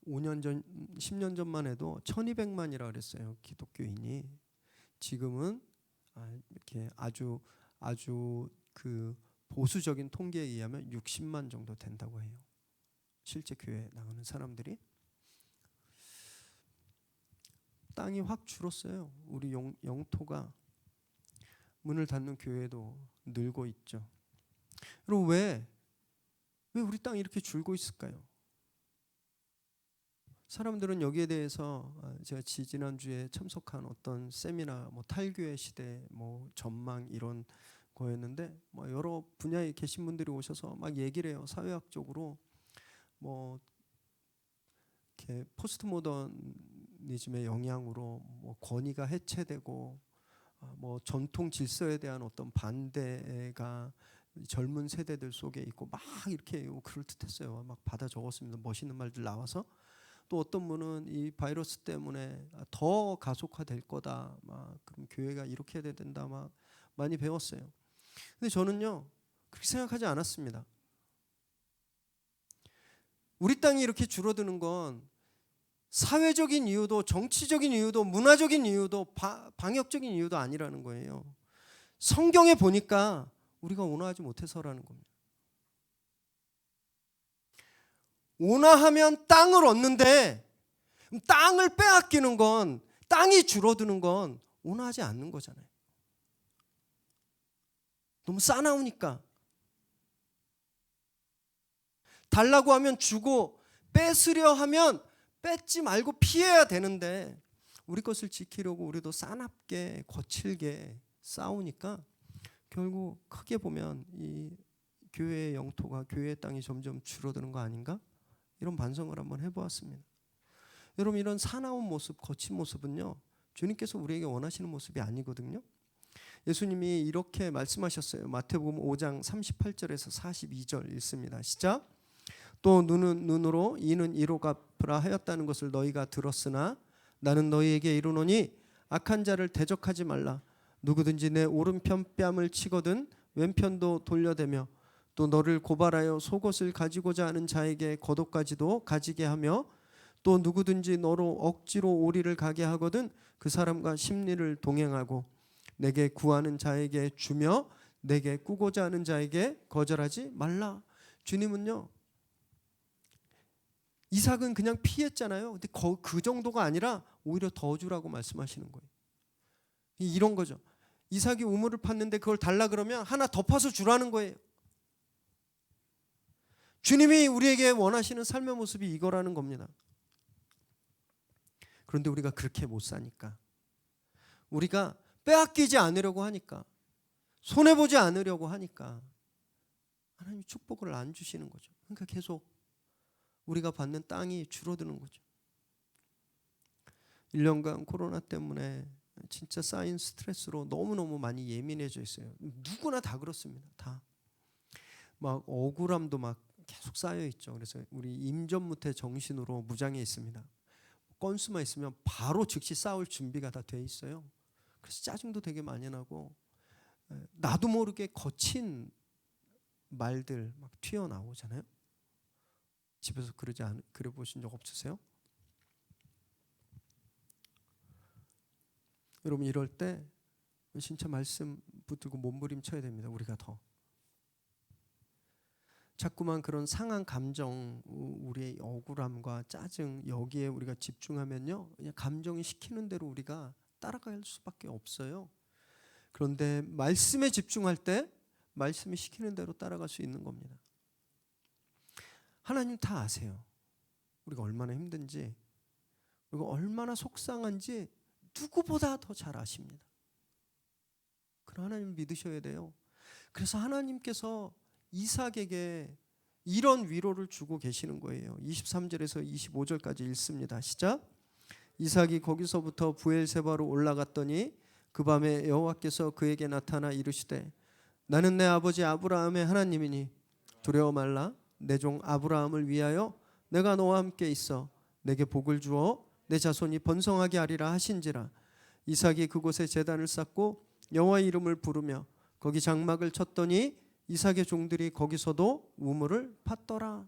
5년 전, 10년 전만 해도 1200만이라 그랬어요. 기독교인이. 지금은 이렇게 아주 그 보수적인 통계에 의하면 60만 정도 된다고 해요. 실제 교회에 나가는 사람들이. 땅이 확 줄었어요. 우리 영토가. 문을 닫는 교회도 늘고 있죠. 그럼 왜 우리 땅이 이렇게 줄고 있을까요? 사람들은 여기에 대해서 제가 지난주에 참석한 어떤 세미나, 탈교회 시대, 전망 이런 거였는데 여러 분야에 계신 분들이 오셔서 막 얘기를 해요. 사회학적으로 이렇게 포스트 모더니즘의 영향으로 권위가 해체되고 전통 질서에 대한 어떤 반대가 젊은 세대들 속에 있고 막 이렇게 그럴듯했어요. 막 받아 적었습니다. 멋있는 말들 나와서. 또 어떤 분은 이 바이러스 때문에 더 가속화될 거다. 그럼 교회가 이렇게 해야 된다. 많이 배웠어요. 근데 저는요 그렇게 생각하지 않았습니다. 우리 땅이 이렇게 줄어드는 건 사회적인 이유도 정치적인 이유도 문화적인 이유도 방역적인 이유도 아니라는 거예요. 성경에 보니까 우리가 온화하지 못해서라는 겁니다. 온화하면 땅을 얻는데 땅을 빼앗기는 건, 땅이 줄어드는 건 온화하지 않는 거잖아요. 너무 싸나우니까. 달라고 하면 주고 뺏으려 하면 뺏지 말고 피해야 되는데 우리 것을 지키려고 우리도 싸납게 거칠게 싸우니까 결국 크게 보면 이 교회의 영토가, 교회의 땅이 점점 줄어드는 거 아닌가? 이런 반성을 한번 해보았습니다. 여러분, 이런 사나운 모습, 거친 모습은요 주님께서 우리에게 원하시는 모습이 아니거든요. 예수님이 이렇게 말씀하셨어요. 마태복음 5장 38절에서 42절 읽습니다. 시작. 또 눈은 눈으로 이는 이로 갚으라 하였다는 것을 너희가 들었으나 나는 너희에게 이르노니 악한 자를 대적하지 말라. 누구든지 내 오른편 뺨을 치거든 왼편도 돌려대며 또 너를 고발하여 속옷을 가지고자 하는 자에게 겉옷까지도 가지게 하며 또 누구든지 너로 억지로 오리를 가게 하거든 그 사람과 심리를 동행하고 내게 구하는 자에게 주며 내게 꾸고자 하는 자에게 거절하지 말라. 주님은요 이삭은 그냥 피했잖아요. 근데 그 정도가 아니라 오히려 더 주라고 말씀하시는 거예요. 이런 거죠. 이삭이 우물을 팠는데 그걸 달라 그러면 하나 더 파서 주라는 거예요. 주님이 우리에게 원하시는 삶의 모습이 이거라는 겁니다. 그런데 우리가 그렇게 못 사니까, 우리가 빼앗기지 않으려고 하니까, 손해보지 않으려고 하니까 하나님 축복을 안 주시는 거죠. 그러니까 계속 우리가 받는 땅이 줄어드는 거죠. 1년간 코로나 때문에 진짜 쌓인 스트레스로 너무너무 많이 예민해져 있어요. 누구나 다 그렇습니다. 다. 막 억울함도 막 계속 쌓여 있죠. 그래서 우리 임전무태 정신으로 무장해 있습니다. 건수만 있으면 바로 즉시 싸울 준비가 다 돼 있어요. 그래서 짜증도 되게 많이 나고 나도 모르게 거친 말들 막 튀어나오잖아요. 집에서 그래 보신 적 없으세요? 여러분 이럴 때 진짜 말씀 붙들고 몸부림쳐야 됩니다. 우리가 더 자꾸만 그런 상한 감정, 우리의 억울함과 짜증 여기에 우리가 집중하면요, 그냥 감정이 시키는 대로 우리가 따라갈 수밖에 없어요. 그런데 말씀에 집중할 때 말씀이 시키는 대로 따라갈 수 있는 겁니다. 하나님 다 아세요. 우리가 얼마나 힘든지, 우리가 얼마나 속상한지 누구보다 더 잘 아십니다. 그럼 하나님을 믿으셔야 돼요. 그래서 하나님께서 이삭에게 이런 위로를 주고 계시는 거예요. 23절에서 25절까지 읽습니다. 시작. 이삭이 거기서부터 브엘세바로 올라갔더니 그 밤에 여호와께서 그에게 나타나 이르시되 나는 내 아버지 아브라함의 하나님이니 두려워 말라. 내 종 아브라함을 위하여 내가 너와 함께 있어 내게 복을 주어 내 자손이 번성하게 하리라 하신지라. 이삭이 그곳에 제단을 쌓고 여호와의 이름을 부르며 거기 장막을 쳤더니 이삭의 종들이 거기서도 우물을 팠더라.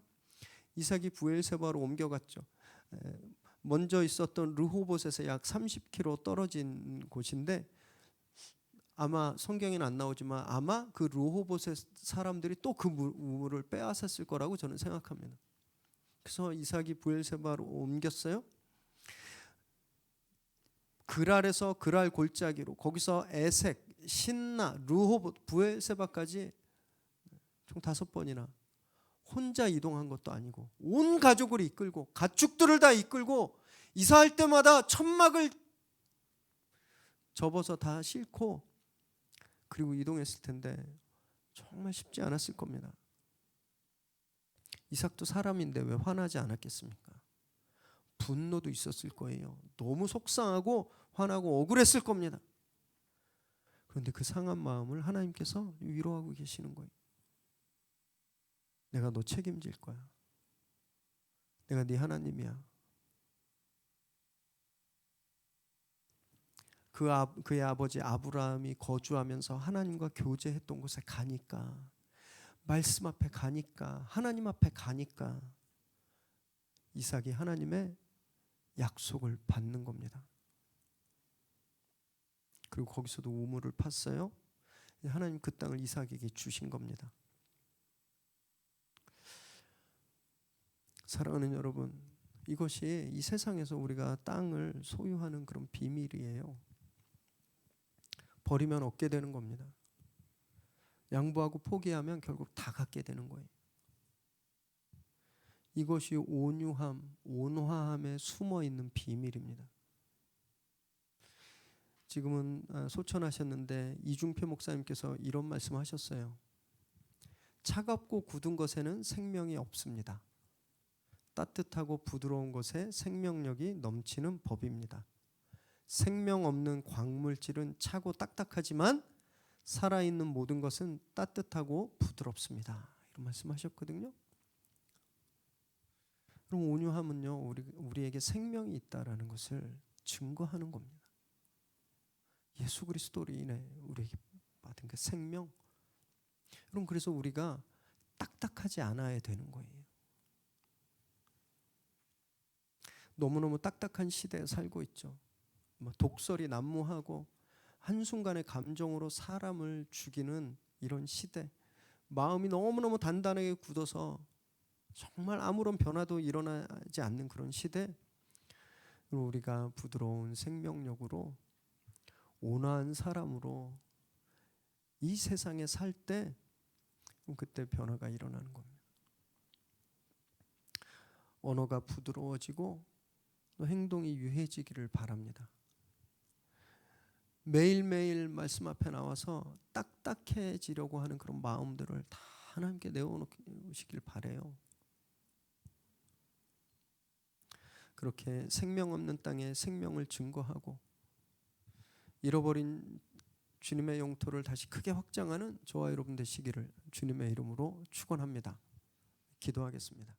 이삭이 브엘세바로 옮겨갔죠. 먼저 있었던 르호봇에서 약 30km 떨어진 곳인데 아마 성경에는 안 나오지만 아마 그 르호봇의 사람들이 또 그 우물을 빼앗았을 거라고 저는 생각합니다. 그래서 이삭이 브엘세바로 옮겼어요. 그랄에서 그랄 골짜기로, 거기서 에색, 신나, 르호봇, 브엘세바까지 총 5번이나 혼자 이동한 것도 아니고 온 가족을 이끌고 가축들을 다 이끌고 이사할 때마다 천막을 접어서 다 싣고 그리고 이동했을 텐데 정말 쉽지 않았을 겁니다. 이삭도 사람인데 왜 화나지 않았겠습니까? 분노도 있었을 거예요. 너무 속상하고 화나고 억울했을 겁니다. 그런데 그 상한 마음을 하나님께서 위로하고 계시는 거예요. 내가 너 책임질 거야. 내가 네 하나님이야. 그의 아버지 아브라함이 거주하면서 하나님과 교제했던 곳에 가니까, 말씀 앞에 가니까, 하나님 앞에 가니까 이삭이 하나님의 약속을 받는 겁니다. 그리고 거기서도 우물을 팠어요. 하나님 그 땅을 이삭에게 주신 겁니다. 사랑하는 여러분, 이것이 이 세상에서 우리가 땅을 소유하는 그런 비밀이에요. 버리면 얻게 되는 겁니다. 양보하고 포기하면 결국 다 갖게 되는 거예요. 이것이 온유함, 온화함에 숨어 있는 비밀입니다. 지금은 소천하셨는데 이중표 목사님께서 이런 말씀하셨어요. 차갑고 굳은 것에는 생명이 없습니다. 따뜻하고 부드러운 것에 생명력이 넘치는 법입니다. 생명 없는 광물질은 차고 딱딱하지만 살아있는 모든 것은 따뜻하고 부드럽습니다. 이런 말씀하셨거든요. 그럼 온유함은요, 우리에게 생명이 있다라는 것을 증거하는 겁니다. 예수 그리스도로 인해 우리에게 받은 그 생명. 그럼 그래서 우리가 딱딱하지 않아야 되는 거예요. 너무너무 딱딱한 시대에 살고 있죠. 독설이 난무하고 한순간의 감정으로 사람을 죽이는 이런 시대, 마음이 너무너무 단단하게 굳어서 정말 아무런 변화도 일어나지 않는 그런 시대, 우리가 부드러운 생명력으로 온화한 사람으로 이 세상에 살 때 그때 변화가 일어나는 겁니다. 언어가 부드러워지고 또 행동이 유해지기를 바랍니다. 매일매일 말씀 앞에 나와서 딱딱해지려고 하는 그런 마음들을 다 하나님께 내어놓으시길 바라요. 그렇게 생명 없는 땅에 생명을 증거하고 잃어버린 주님의 영토를 다시 크게 확장하는 저와 여러분 되시기를 주님의 이름으로 축원합니다. 기도하겠습니다.